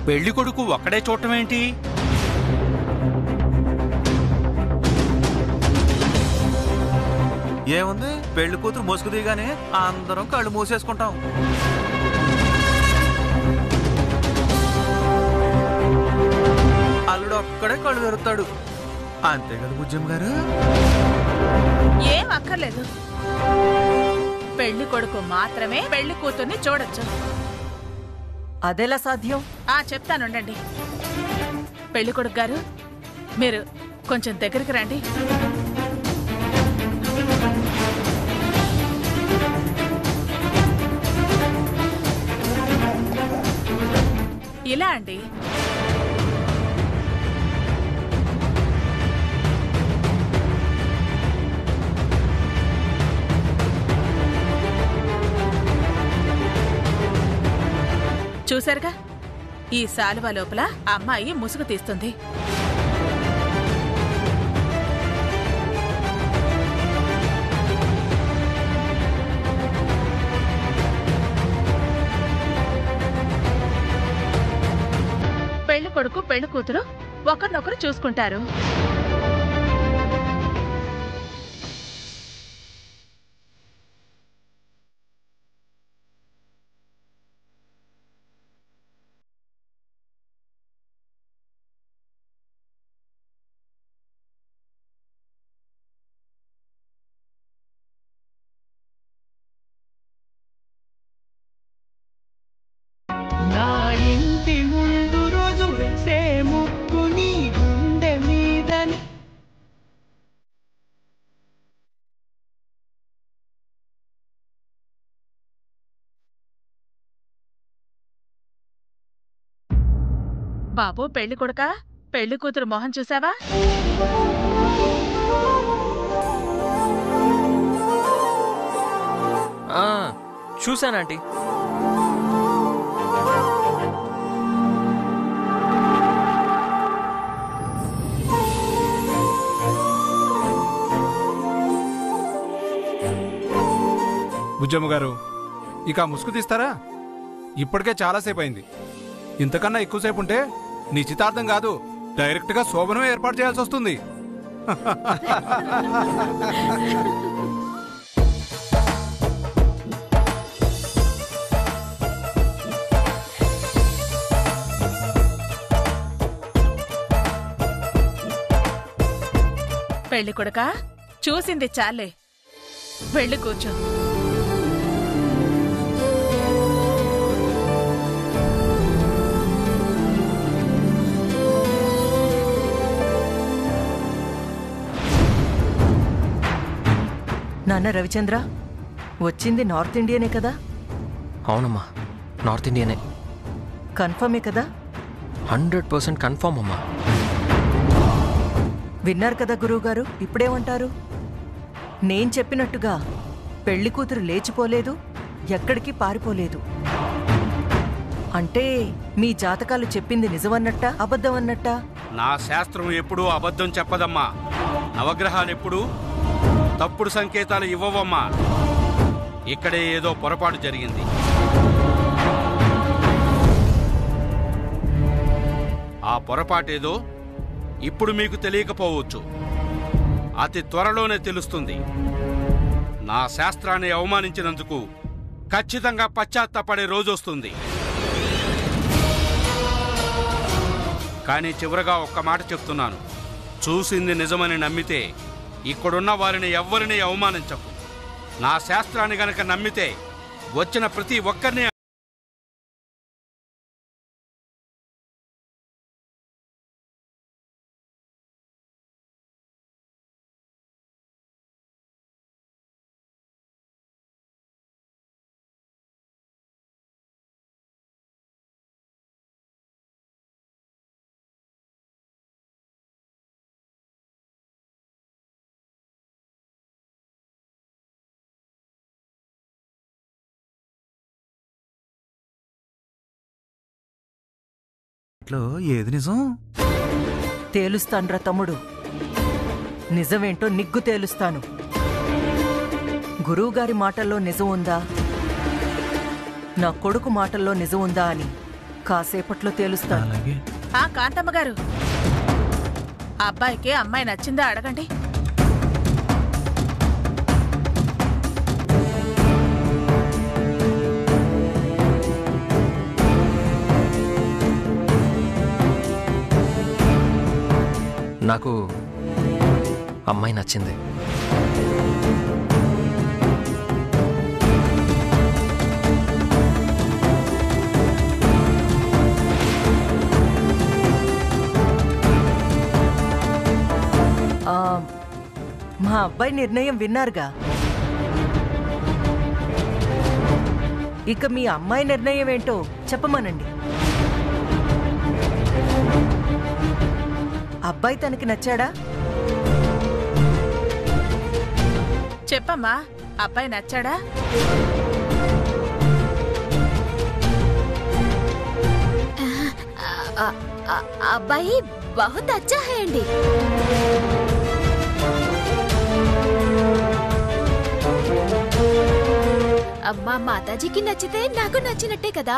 పెళ్లి కొడుకు ఒక్కడే చూడటం ఏంటి? ఏముంది, పెళ్లి కూతురు మోసుకు దిగానే అందరం కళ్ళు మూసేసుకుంటాం. అల్లుడు ఒక్కడే కళ్ళు తెరుతాడు. అంతే కదా బుజ్జమ్మ గారు? ఏం అక్కర్లేదు, పెళ్లి కొడుకు మాత్రమే పెళ్లి కూతుర్ని చూడొచ్చు. అదెలా సాధ్యం? చెప్తానుండండి. పెళ్లి కొడుకు గారు, మీరు కొంచెం దగ్గరికి రండి. ఇలా అండి. చూశారుగా, ఈ శాలువా లోపల అమ్మాయి ముసుగు తీస్తుంది. పెళ్లి కొడుకు పెళ్లి కూతురు ఒకరినొకరు చూసుకుంటారు. నా ఇంటి ముందు రోజు వేసే ముక్కు నీ గుండె మీదని. బాబు పెళ్లి కొడుకా, పెళ్లి కూతురు మొహం చూసావా? చూశానంటీ. బుజ్జమ్మ గారు, ఇక ముసుగు తీస్తారా? ఇప్పటికే చాలాసేపు అయింది. ఇంతకన్నా ఎక్కువసేపు ఉంటే నిశ్చితార్థం కాదు, డైరెక్ట్గా శోభనం ఏర్పాటు చేయాల్సి వస్తుంది. పెళ్లి కొడుకా, చూసింది చాలే, వెళ్ళి కూర్చో. నాన్న రవిచంద్ర, వచ్చింది నార్త్ ఇండియనే కదా? అవునమ్మా, నార్త్ ఇండియనే. కన్ఫర్మే కదా? 100% కన్ఫర్మ్ అమ్మా. విన్నారు కదా గురువుగారు, ఇప్పుడేమంటారు? నేను చెప్పినట్టుగా పెళ్లి కూతురు లేచిపోలేదు, ఎక్కడికి పారిపోలేదు. అంటే మీ జాతకాలు చెప్పింది నిజమన్నట్టా అబద్ధమన్నట్టా? నా శాస్త్రం ఎప్పుడూ అబద్ధం చెప్పదమ్మా. నవగ్రహాలెప్పుడూ తప్పుడు సంకేతాలు ఇవ్వవమ్మా. ఇక్కడే ఏదో పొరపాటు జరిగింది. ఆ పొరపాటేదో ఇప్పుడు మీకు తెలియకపోవచ్చు, అతి త్వరలోనే తెలుస్తుంది. నా శాస్త్రాన్ని అవమానించినందుకు ఖచ్చితంగా పశ్చాత్తాపడే రోజొస్తుంది. కానీ చివరగా ఒక్క మాట చెప్తున్నాను, చూసింది నిజమని నమ్మితే ఇక్కడున్న వారిని ఎవ్వరినీ అవమానించకు. నా శాస్త్రాన్ని గనక నమ్మితే వచ్చిన ప్రతి ఒక్కరిని ఏది నిజం తేలుస్తాన్రా తమ్ముడు, నిజమేంటో నిగ్గు తేలుస్తాను. గురువుగారి మాటల్లో నిజం ఉందా, నా కొడుకు మాటల్లో నిజం ఉందా అని కాసేపట్లో తేలుస్తాను. అలాగే. ఆ కాంతమ్మ గారు, అబ్బాయికి అమ్మాయి నచ్చిందా అడగండి. నాకు అమ్మాయి నచ్చింది. మా అబ్బాయి నిర్ణయం విన్నారుగా. ఇక మీ అమ్మాయి నిర్ణయం ఏంటో చెప్పమనండి. అబ్బాయి తనకి నచ్చాడా? చెప్పమ్మా, అబ్బాయి నచ్చాడా? అబ్బాయి బహుత్ అచ్చా హై అండి. మా మాతాజీకి నచ్చితే నాకు నచ్చినట్టే కదా.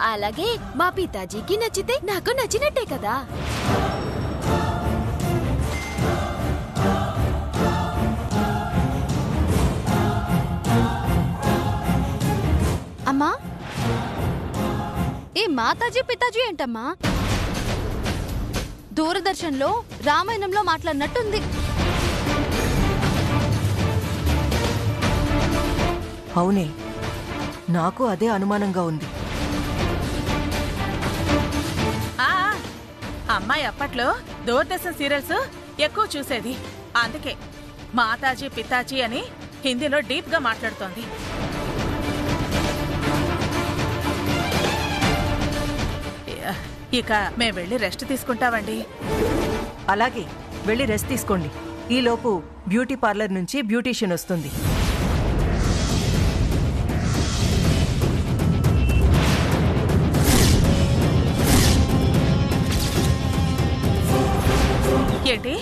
అలాగే మా పితాజీకి నచ్చితే నాకు నచ్చినట్టే కదా. అమ్మా, ఏ మాతాజీ పితాజీ ఏంటమ్మా? దూరదర్శన్లో రామాయణంలో మాట్లాడినట్టుంది. అవునే, నాకు అదే అనుమానంగా ఉంది. అమ్మాయి అప్పట్లో దూరదర్శన్ సీరియల్స్ ఎక్కువ చూసేది. అందుకే మాతాజీ పితాజీ అని హిందీలో డీప్ గా మాట్లాడుతోంది. ఇక మేము వెళ్ళి రెస్ట్ తీసుకుంటామండి. అలాగే, వెళ్ళి రెస్ట్ తీసుకోండి. ఈలోపు బ్యూటీ పార్లర్ నుంచి బ్యూటీషియన్ వస్తుంది. ఏంటి,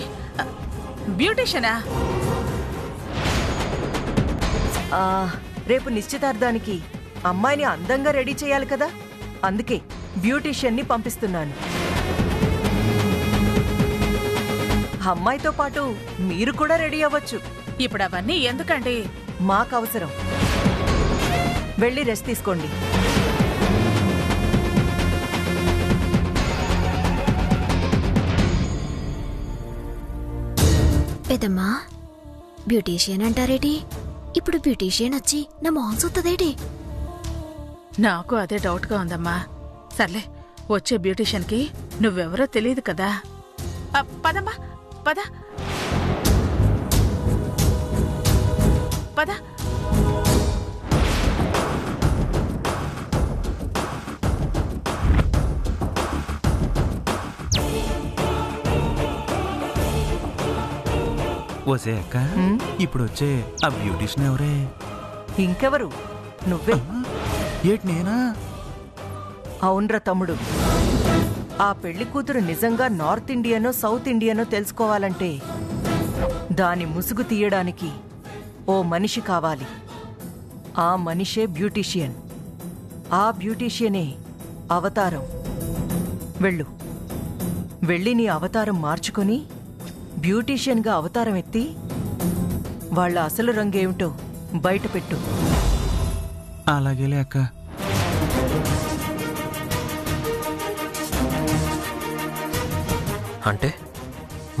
బ్యూటీషియనా? రేపు నిశ్చితార్థానికి అమ్మాయిని అందంగా రెడీ చేయాలి కదా, అందుకే బ్యూటీషియన్ని పంపిస్తున్నాను. అమ్మాయితో పాటు మీరు కూడా రెడీ అవ్వచ్చు. ఇప్పుడు అవన్నీ ఎందుకండి? మాకవసరం. వెళ్ళి రెస్ట్ తీసుకోండి. పెదమ్మా, బ్యూటీషియన్ అంటారేటి? ఇప్పుడు బ్యూటీషియన్ వచ్చి నా మొహం చూస్తుందేటి? నాకు అదే డౌట్ గా ఉందమ్మా. సర్లే, వచ్చే బ్యూటీషియన్ కి నువ్వెవరో తెలియదు కదా. పదమ్మా, పద పద. ఓసే అక్క, ఇప్పుడు వచ్చే ఆ బ్యూటీషియన్ ఎవరే? ఇంకెవరు, నువ్వే. ఏటి నేనా? అవునరా తమ్ముడు, ఆ పెళ్లి కూతురు నిజంగా నార్త్ ఇండియనో సౌత్ ఇండియనో తెలుసుకోవాలంటే దాని ముసుగు తీయడానికి ఓ మనిషి కావాలి. ఆ మనిషే బ్యూటీషియన్. ఆ బ్యూటీషియనే అవతారం. వెళ్ళు, వెళ్ళి నీ అవతారం మార్చుకొని బ్యూటీషియన్గా అవతారం ఎత్తి వాళ్ళ అసలు రంగేమిటో బయటపెట్టు. అలాగేలే అక్క. అంటే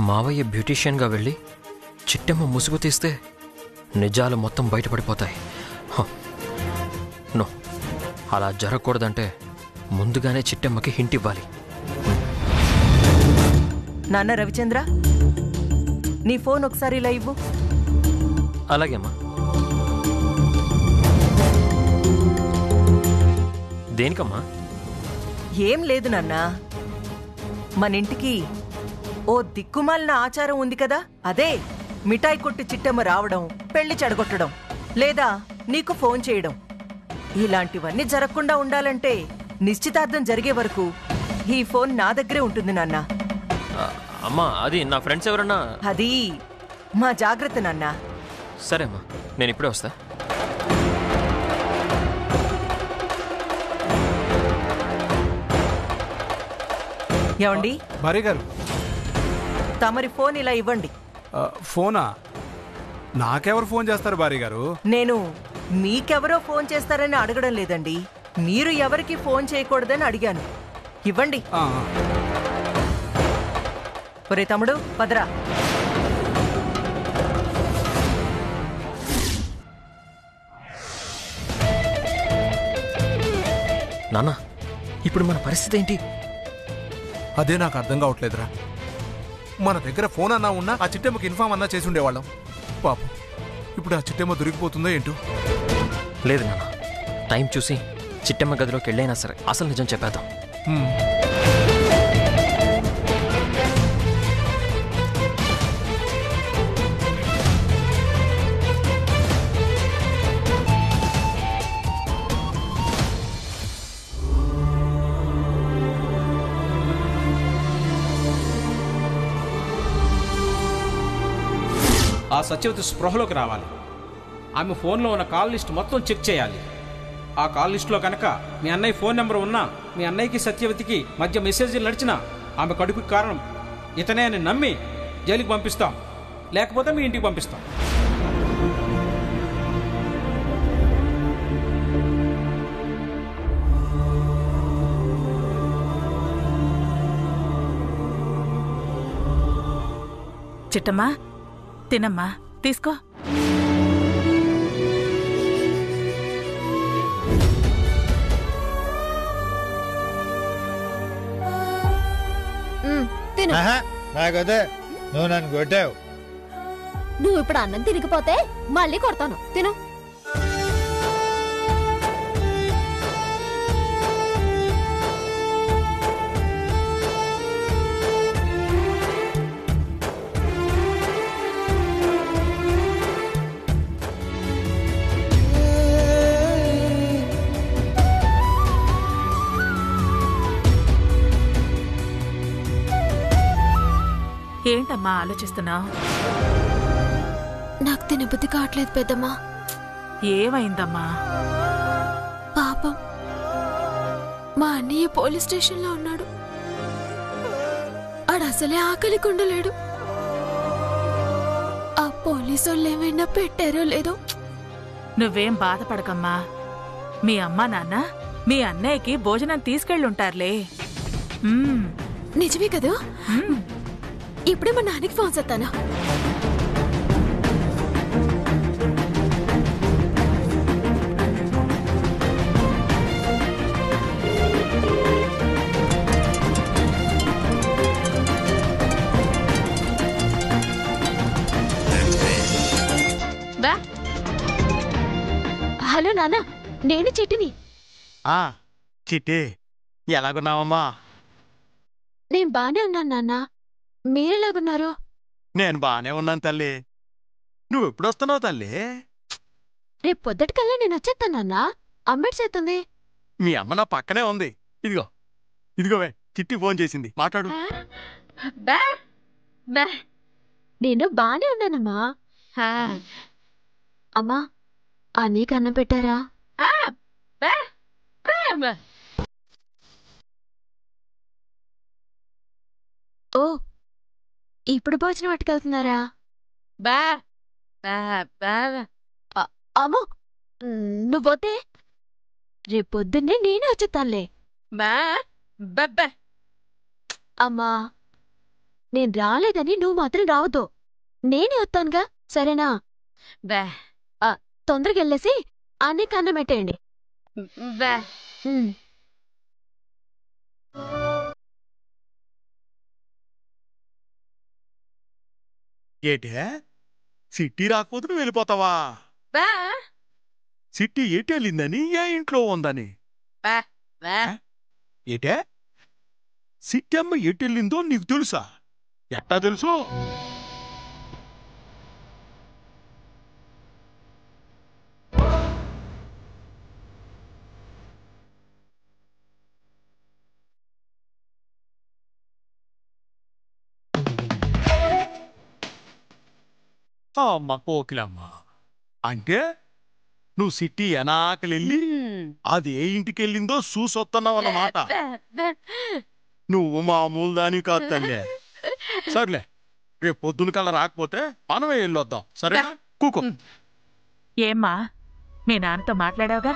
మావయ్య బ్యూటీషియన్గా వెళ్ళి చిట్టెమ్మ ముసుగు తీస్తే నిజాలు మొత్తం బయటపడిపోతాయి. నో, అలా జరగకూడదంటే ముందుగానే చిట్టెమ్మకి హింట్ ఇవ్వాలి. నాన్న రవిచంద్ర, నీ ఫోన్ ఒకసారి ఇలా ఇవ్వు. అలాగేమ్మా. దేనికమ్మా? ఏం లేదు నాన్నా, మనింటికి ఓ దిక్కుమాలిన ఆచారం ఉంది కదా, అదే మిఠాయి కొట్టు చిట్టమ్మ రావడం, పెళ్లి చెడగొట్టడం, లేదా నీకు ఫోన్ చేయడం. ఇలాంటివన్నీ జరగకుండా ఉండాలంటే నిశ్చితార్థం జరిగే వరకు ఈ ఫోన్ నా దగ్గరే ఉంటుంది నాన్నా. అమ్మా, అది నా ఫ్రెండ్స్ ఎవరన్నా. అది మా జాగ్రత్త నాన్నా. సరే అమ్మా, నేను ఇప్పుడే వస్తా. ఏమండి భార్య గారు, తమరి ఫోన్ ఇలా ఇవ్వండి. ఫోనా? నాకెవరు ఫోన్ చేస్తారు భార్య గారు? నేను మీకెవరో ఫోన్ చేస్తారని అడగడం లేదండి, మీరు ఎవరికి ఫోన్ చేయకూడదని అడిగాను. ఇవ్వండి. ఒరే తమ్ముడు, పదరా. నాన్న, ఇప్పుడు మన పరిస్థితి ఏంటి? అదే నాకు అర్థం కావట్లేదురా. మన దగ్గర ఫోన్ అన్నా ఉన్నా ఆ చిట్టెమ్మకి ఇన్ఫార్మ్ అన్నా చేసి ఉండేవాళ్ళం. పాపం ఇప్పుడు ఆ చిట్టెమ్మ దొరికిపోతుందో ఏంటో. లేదు నాన్న, టైం చూసి చిట్టెమ్మ గదిలోకి వెళ్ళైనా సరే అసలు నిజం చెప్పేద్దాం. ఆ సత్యవతి స్పృహలోకి రావాలి. ఆమె ఫోన్లో ఉన్న కాల్ లిస్ట్ మొత్తం చెక్ చేయాలి. ఆ కాల్ లిస్టులో కనుక మీ అన్నయ్య ఫోన్ నెంబర్ ఉన్నా, మీ అన్నయ్యకి సత్యవతికి మధ్య మెసేజ్లు నడిచినా ఆమె కడుపుకి కారణం ఇతనే అని నమ్మి జైలుకి పంపిస్తాం, లేకపోతే మీ ఇంటికి పంపిస్తాం. చిట్టమ్మా, తినమ్మా, తీసుకో. తిను. నాకదే, నువ్వు నన్ను కొట్టావు. నువ్వు ఇప్పుడు అన్నం తినకపోతే మళ్ళీ కొడతాను. తిను. ఏంటమ్మా ఆలోచిస్తున్నావు? నాకు తినబుద్ధి కావట్లేదు పెద్దమ్మా. ఏమైందమ్మా? పాపం మా అన్నయ్య పోలీస్ స్టేషన్లో ఉన్నాడు. ఆడసలే ఆకలి కొండలేడు. ఆ పోలీసు వాళ్ళు ఏమైనా పెట్టారో లేదో. నువ్వేం బాధపడకమ్మా. మీ అమ్మా నాన్న మీ అన్నయ్యకి భోజనం తీసుకెళ్ళుంటారులే. నిజమే కదా? ఇప్పుడే మా నాన్నకి ఫోన్ చేస్తాను. హలో నాన్న, నేను చిట్టిని. చిట్టి, ఎలాగున్నావమ్మా? నేను బానే ఉన్నాను నాన్న, మీరెలాగున్నారు? నేను బానే ఉన్నాను తల్లి. నువ్వు ఎప్పుడు వస్తున్నావు తల్లి? రేపు పొద్దుటికల్లా నేను వచ్చేస్తానన్నా. అమ్మేటి చేస్తుంది. మీ అమ్మ నా పక్కనే ఉంది. ఇదిగోవే, చిట్టి ఫోన్ చేసింది, మాట్లాడు. నేను బానే ఉన్నానమ్మా. అమ్మా, నీకు అన్నం పెట్టారా? ఓ, ఇప్పుడు భోజనం పట్టుకెళ్తున్నారా? అమ్మో, నువ్వొద్దే. రేపు పొద్దున్నే నేనే వచ్చేస్తానులే. అమ్మా, నేను రాలేదని నువ్వు మాత్రం రావద్దు. నేనే వస్తానుగా, సరేనా? తొందరగా వెళ్ళేసి అన్నీ కన్నం పెట్టేయండి. ఏటే, సిట్టి రాకపోతే నువ్వు వెళ్ళిపోతావా? సిట్టి ఏటి వెళ్ళిందని, ఏ ఇంట్లో ఉందని? ఏటే, సిట్టి అమ్మ ఎటు వెళ్ళిందో నీకు తెలుసా? ఎట్టా తెలుసు? అమ్మ కోకిలమ్మ, అంటే నువ్వు సిటీ ఎనాకలెళ్ళి అది ఏ ఇంటికెళ్ళిందో చూసొస్తున్నావు అన్నమాట. నువ్వు మామూలు దాని కాదు తల్లే. సర్లే, రేపు పొద్దున కల్లా రాకపోతే మనమే వెళ్ళొద్దాం. సరే కూకో. ఏమ్మా, మీ నాన్నతో మాట్లాడావుగా?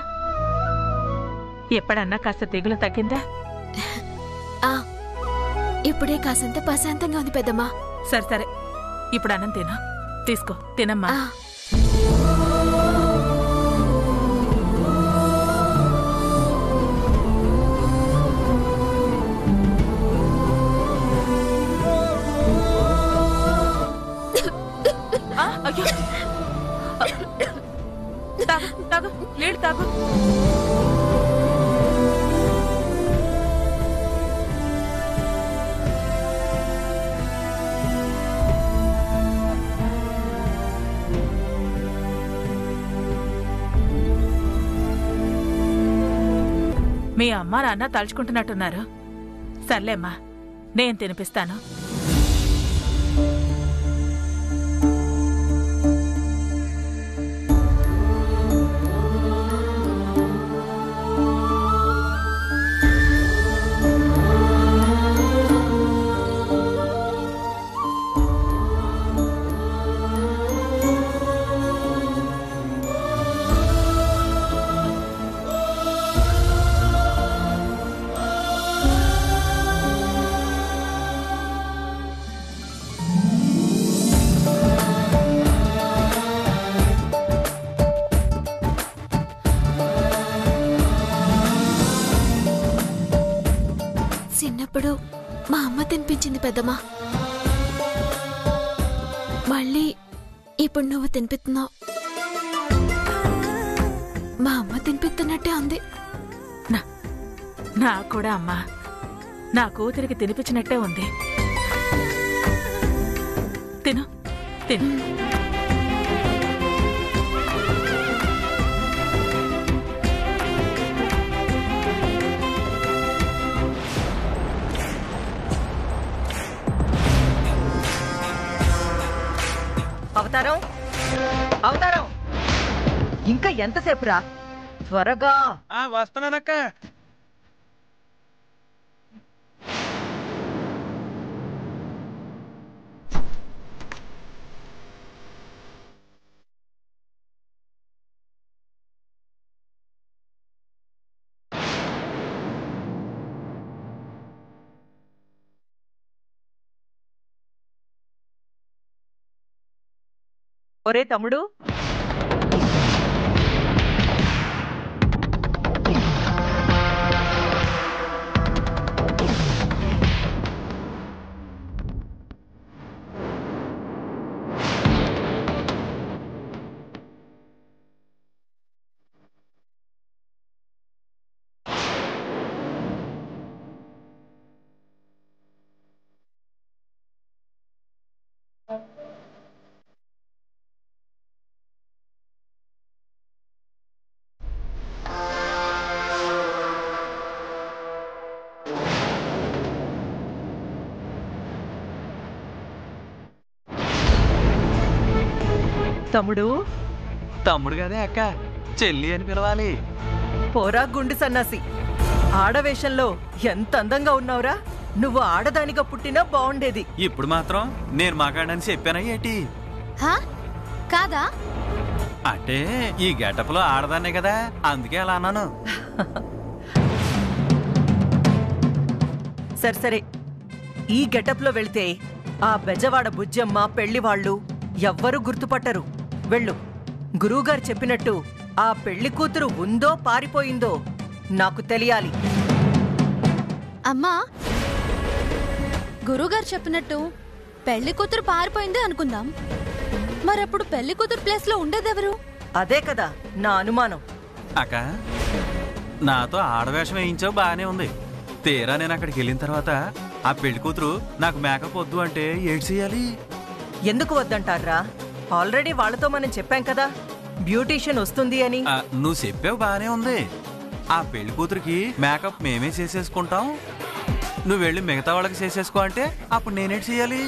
ఎప్పుడన్నా కాస్త తెగులు తగ్గిందా? ఇప్పుడే కాసంత ప్రశాంతంగా ఉంది పెద్దమ్మా. సరే సరే, ఇప్పుడు అన్నం తిను. తీసుకో, తినమ్మా. అయ్యో, తాగు తాగు, నీళ్ళు తాగు. మీ అమ్మ నాన్న తలుచుకుంటున్నట్టున్నారు. సర్లేమ్మా, నేను తినిపిస్తాను. చిన్నప్పుడు మా అమ్మ తినిపించింది పెద్దమ్మా. మళ్ళీ ఇప్పుడు నువ్వు తినిపిస్తున్నావు. మా అమ్మ తినిపిస్తున్నట్టే ఉంది. నా కూడా అమ్మా, నా కూతురికి తినిపించినట్టే ఉంది. తిను తిను. అవతారం, అవతారం, ఇంకా ఎంతసేపు రా? త్వరగా. వస్తున్నానక్క. ఒరే తమ్ముడు, తమ్ముడు, తమ్ముడు కదే అక్క, చెల్లి అని పిలవాలి. పోరా గుండు సన్నాసి, ఆడవేషంలో ఎంత అందంగా ఉన్నావురా. నువ్వు ఆడదానిగా పుట్టినా బాగుండేది. ఇప్పుడు మాత్రం నేను మాట్లాడని చెప్పానా ఏటి? కాదా? అంటే ఈ గెటప్ లో ఆడదాన్నే కదా, అందుకే అలా అన్నాను. సరే సరే, ఈ గెటప్ లో వెళితే ఆ బెజవాడ బుజ్జమ్మ పెళ్లివాళ్లు ఎవ్వరూ గుర్తుపట్టరు. వెళ్ళు. గురువుగారు చెప్పినట్టు ఆ పెళ్లి కూతురు ఉందో పారిపోయిందో నాకు తెలియాలి. అమ్మా, గురువుగారు చెప్పినట్టు పెళ్లి కూతురు పారిపోయిందే అనుకుందాం. మరప్పుడు పెళ్లి కూతురు ప్లేస్ లో ఉండేదెవరు? అదే కదా నా అనుమానం. అక్క, నాతో ఆడవేషం వేయించావు బానే ఉంది. తీరా నేను అక్కడికి వెళ్ళిన తర్వాత ఆ పెళ్లి కూతురు నాకు మేకప్ వద్దు అంటే ఏడ్ చేయాలి? ఎందుకు వద్దంటారా? ఆల్రెడీ వాళ్ళతో మనం చెప్పాం కదా బ్యూటీషియన్ వస్తుంది అని. నువ్వు చెప్పావు బానే ఉంది. ఆ పెళ్లి కూతురికి మేకప్ మేమే చేసేసుకుంటాం, నువ్వు వెళ్ళి మిగతా వాళ్ళకి చేసేసుకో అంటే అప్పుడు నేనేటి చేయాలి?